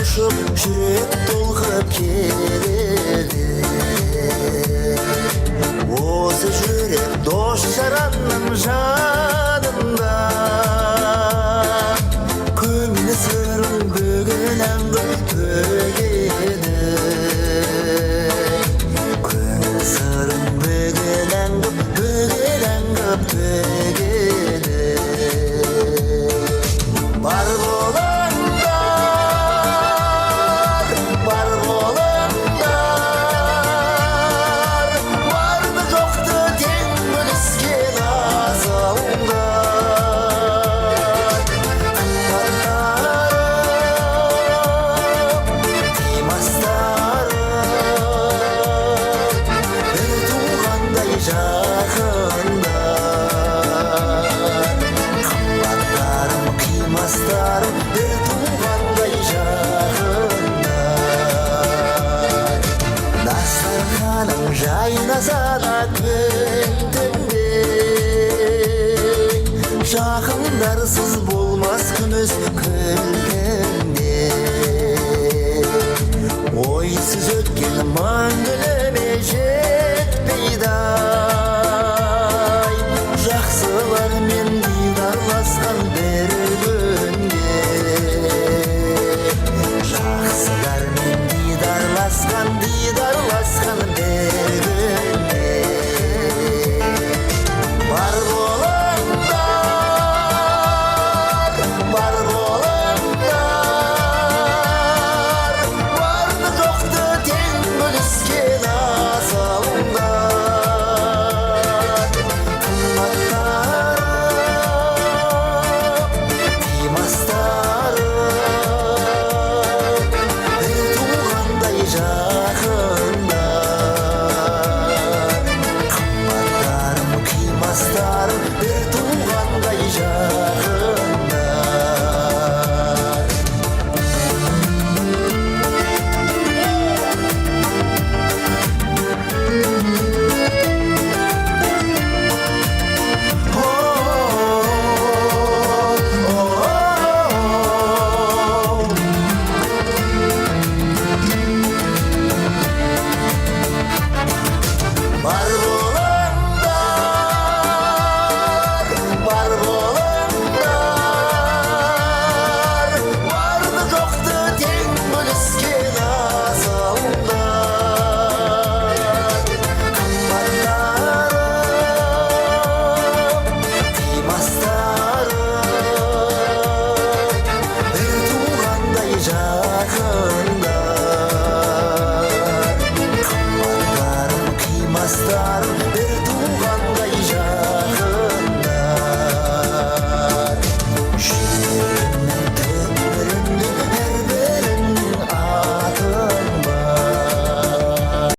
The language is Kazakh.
кavuşup жүрек толқып келеді. Осы жүрек дос жаранның жанында, көңіл сырын бөгін әңгіп төгеді. Көңіл сырын бөгін әңгіп төгеді. Бар болыңдар, бар болыңдар, барды жоқты тең бөліскен азалыңдар. Қымбаттарым, қимастарым, бір туғандай жақындар. Қымбаттарым, қимастарым, бір туғандай жақындар. Дастарханың жайнасада күн түнде, жақындарсыз болмас күміс күн.